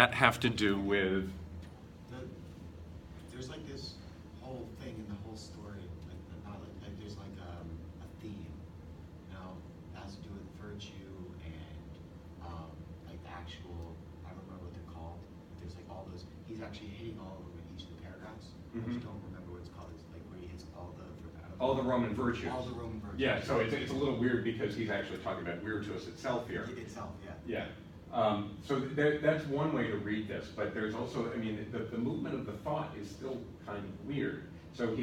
that have to do with? There's like this whole thing in the whole story, like there's like a theme, you know, it has to do with virtue and like actual, I don't remember what they're called, but there's like all those, he's actually hitting all of them in each of the paragraphs. I just don't remember what it's called. It's like where he hits all the Roman virtues. All the Roman virtues. Yeah, so it's a little weird because he's actually talking about virtus itself here. Itself, yeah. Yeah. So that's one way to read this, but there's also, I mean, the movement of the thought is still kind of weird. So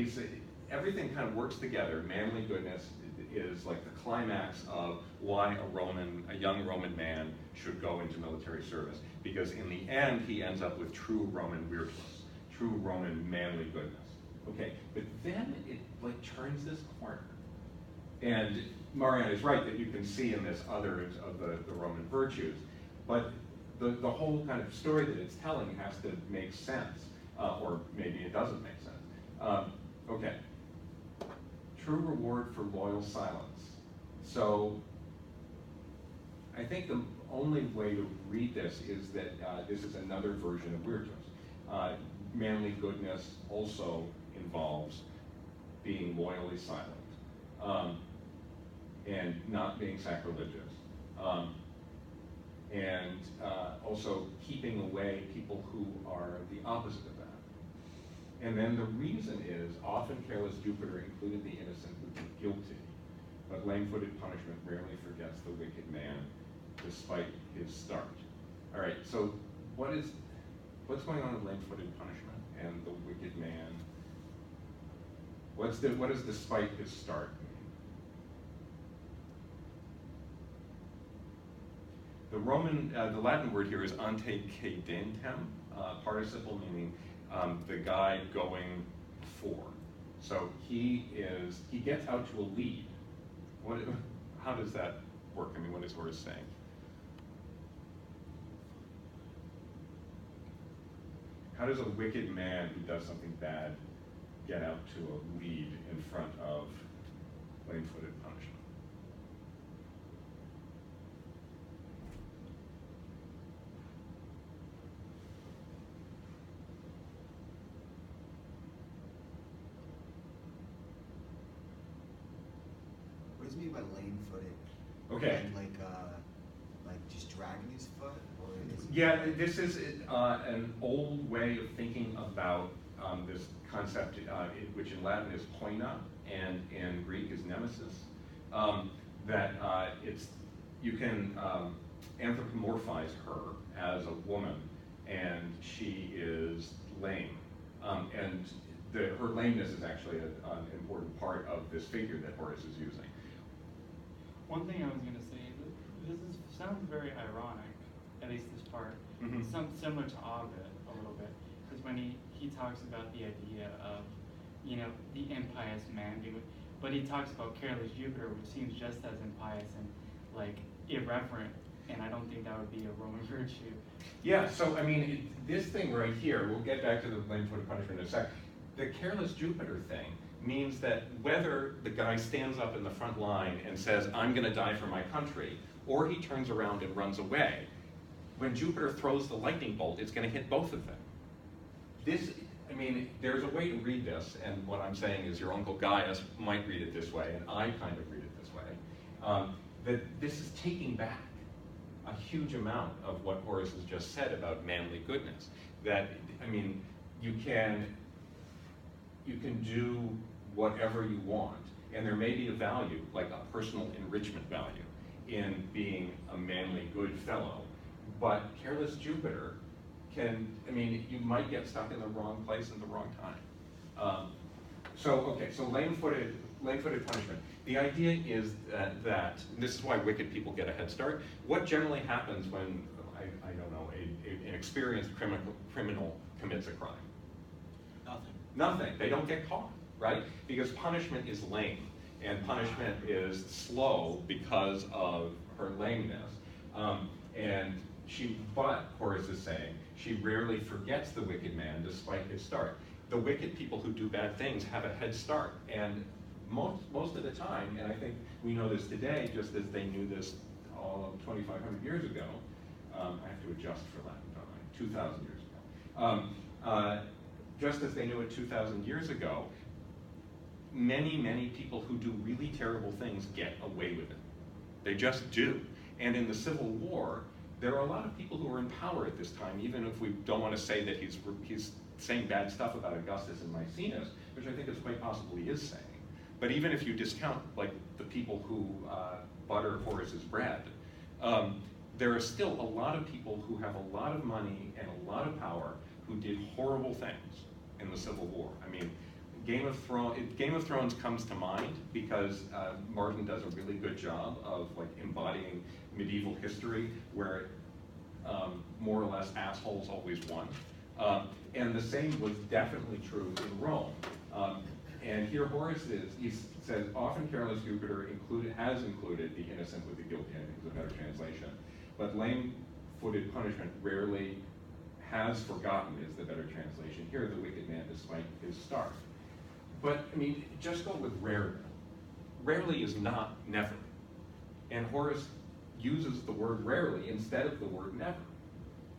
everything kind of works together. Manly goodness is like the climax of why a young Roman man should go into military service. Because in the end, he ends up with true Roman virtus, true Roman manly goodness. Okay, but then it like turns this corner. And Marianne is right that you can see in this others of the Roman virtues. But the whole kind of story that it's telling has to make sense, or maybe it doesn't make sense. Okay, true reward for loyal silence. So I think the only way to read this is that this is another version of virtus. Manly goodness also involves being loyally silent and not being sacrilegious. And also keeping away people who are the opposite of that. And then the reason is, often careless Jupiter included the innocent with the guilty, but lame-footed punishment rarely forgets the wicked man, despite his start. All right, so what's going on with lame-footed punishment and the wicked man? What does despite his start mean? The Latin word here is ante cedentem, participle meaning the guy going before. So he gets out to a lead. How does that work? I mean, what is Horace saying? How does a wicked man who does something bad get out to a lead in front of lame-footed punishment? What does he mean by lame-footed? Okay. And like just dragging his foot, or is it? Yeah, this is an old way of thinking about this concept, which in Latin is poina, and in Greek is nemesis. That you can anthropomorphize her as a woman, and she is lame, and her lameness is actually an important part of this figure that Horace is using. One thing I was going to say, sounds very ironic, at least this part. Mm-hmm. It sounds similar to Ovid a little bit, because when he talks about the idea of, the impious man, but he talks about careless Jupiter, which seems just as impious and like irreverent, and I don't think that would be a Roman virtue. Yeah, so I mean, this thing right here, we'll get back to the lame-footed punishment in a sec. The careless Jupiter thing means that whether the guy stands up in the front line and says, I'm going to die for my country, or he turns around and runs away, when Jupiter throws the lightning bolt, it's going to hit both of them. There's a way to read this, and what I'm saying is your Uncle Gaius might read it this way, and I kind of read it this way, that this is taking back a huge amount of what Horace has just said about manly goodness. That, you can do whatever you want, and there may be a value, like a personal enrichment value, in being a manly good fellow, but careless Jupiter you might get stuck in the wrong place at the wrong time. So lame-footed punishment. The idea is that this is why wicked people get a head start. What generally happens when, I don't know, an experienced criminal commits a crime? Nothing. They don't get caught, right? Because punishment is lame, and punishment is slow because of her lameness. But Horace is saying, she rarely forgets the wicked man despite his start. The wicked people who do bad things have a head start, and most of the time, and I think we know this today, just as they knew this all of 2,500 years ago. I have to adjust for Latin, don't I? 2,000 years ago. Just as they knew it 2,000 years ago, many people who do really terrible things get away with it. They just do. And in the Civil War, there are a lot of people who are in power at this time, even if we don't want to say that he's saying bad stuff about Augustus and Maecenas, which I think it's quite possible he is saying. But even if you discount like the people who butter Horace's bread, there are still a lot of people who have a lot of money and a lot of power who did horrible things in the Civil War. I mean, Game of Thrones comes to mind because Martin does a really good job of like embodying medieval history where more or less assholes always won. And the same was definitely true in Rome. And here Horace he says, often careless Jupiter has included the innocent with the guilty, I think is a better translation. But lame-footed punishment rarely has forgotten is the better translation. Here the wicked man despite his start. But, I mean, just go with rarely. Rarely is not never. And Horace uses the word rarely instead of the word never.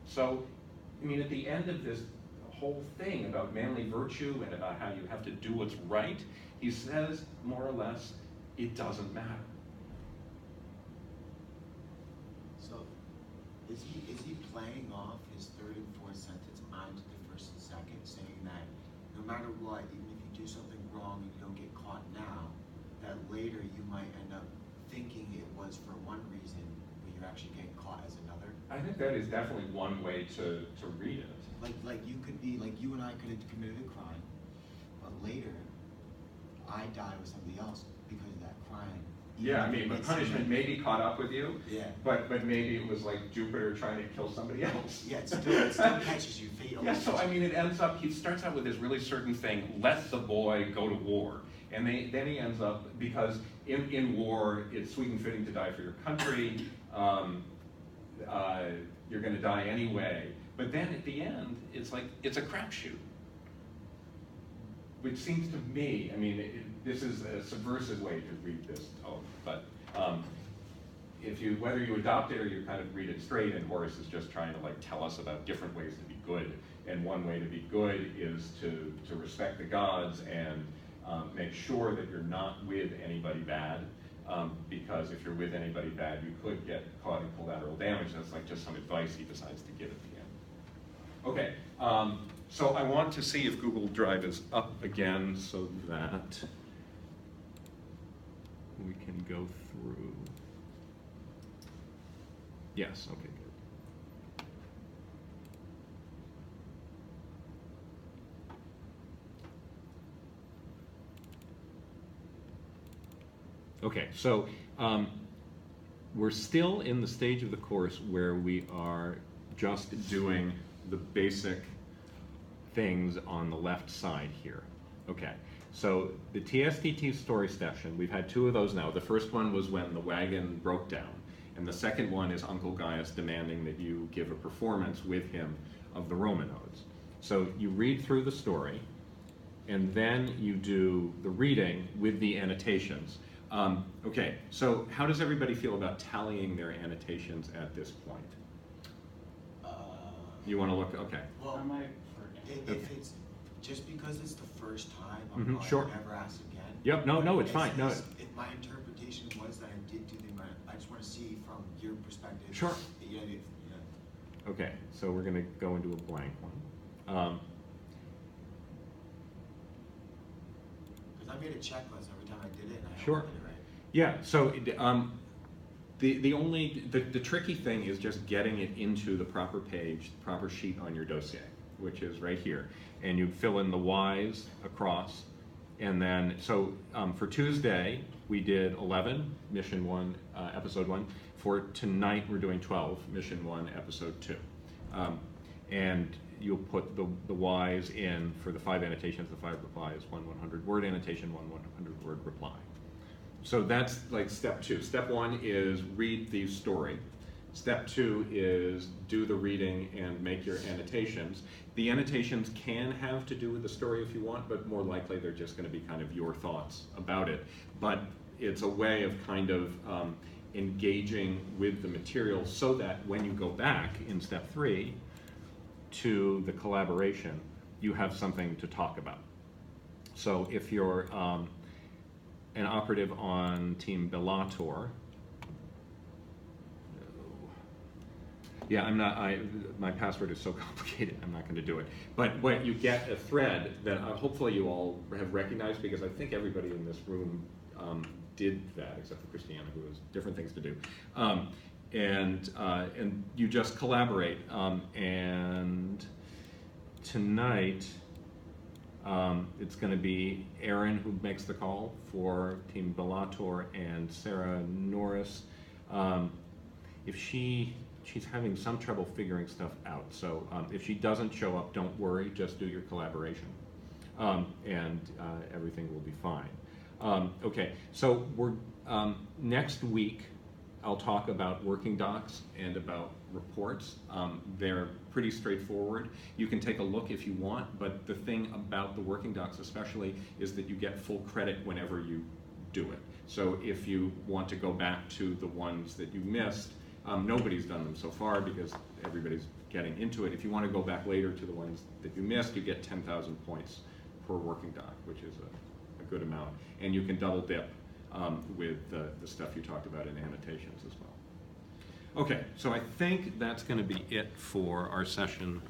So, I mean, at the end of this whole thing about manly virtue and about how you have to do what's right, he says, more or less, it doesn't matter. So, is he playing off his third and fourth sentence onto the first and second, saying that no matter what, even if you do something wrong and you don't get caught now, that later you might end up thinking it was for one reason, but you're actually getting caught as another? I think that is definitely one way to read it. Like you could be, like you and I could have committed a crime, but later, I die with somebody else because of that crime. Yeah, I mean, but punishment may be caught up with you, Yeah. but maybe it was like Jupiter trying to kill somebody else. Yeah, it still catches you fatally. Yeah, so I mean, it ends up, he starts out with this really certain thing, let the boy go to war. And then he ends up, because in war, it's sweet and fitting to die for your country, you're gonna die anyway. But then at the end, it's like, it's a crapshoot. Which seems to me, I mean, this is a subversive way to read this tome, but whether you adopt it or you kind of read it straight, and Horace is just trying to like tell us about different ways to be good, and one way to be good is to respect the gods and make sure that you're not with anybody bad, because if you're with anybody bad, you could get caught in collateral damage. That's like just some advice he decides to give at the end. Okay. So I want to see if Google Drive is up again so that we can go through. Yes, okay, good. Okay, so we're still in the stage of the course where we are just doing the basic things on the left side here. Okay, so the TSTT story session, we've had two of those now. The first one was when the wagon broke down, and the second one is Uncle Gaius demanding that you give a performance with him of the Roman odes. So you read through the story, and then you do the reading with the annotations. Okay, so how does everybody feel about tallying their annotations at this point? You want to look, okay. Well, I might forget. if it's just because it's the first time, Sure. I'll never ask again. Yep, no, it's fine. No. If my interpretation was that I did do the amount, I just want to see from your perspective. Sure. Yeah. Okay, so we're going to go into a blank one. Because I made a checklist every time I did it, and I Sure. did it right. Yeah, so the tricky thing is just getting it into the proper page, the proper sheet on your dossier, which is right here. And you fill in the Y's across, and then, so for Tuesday, we did 11, Mission 1, Episode 1. For tonight, we're doing 12, Mission 1, Episode 2. And you'll put the Y's in for the 5 annotations, the 5 replies, 1 100-word annotation, 1 100-word reply. So that's like step 2. Step 1 is read the story. Step 2 is do the reading and make your annotations. The annotations can have to do with the story if you want, but more likely they're just going to be kind of your thoughts about it. But it's a way of kind of engaging with the material so that when you go back in step 3, to the collaboration, you have something to talk about. So if you're an operative on Team Bellator, yeah, my password is so complicated, I'm not going to do it. But what you get a thread that hopefully you all have recognized, because I think everybody in this room did that, except for Christiana, who has different things to do. And you just collaborate. And tonight, it's going to be Erin who makes the call for Team Bellator and Sarah Norris. If she's having some trouble figuring stuff out, so if she doesn't show up, don't worry, just do your collaboration, and everything will be fine. Okay, so we're next week I'll talk about working docs and about reports. They're pretty straightforward. You can take a look if you want, but the thing about the working docs especially is that you get full credit whenever you do it. So if you want to go back to the ones that you missed, nobody's done them so far because everybody's getting into it. If you want to go back later to the ones that you missed, you get 10,000 points per working doc, which is a good amount. And you can double dip with the stuff you talked about in annotations as well. Okay, so I think that's going to be it for our session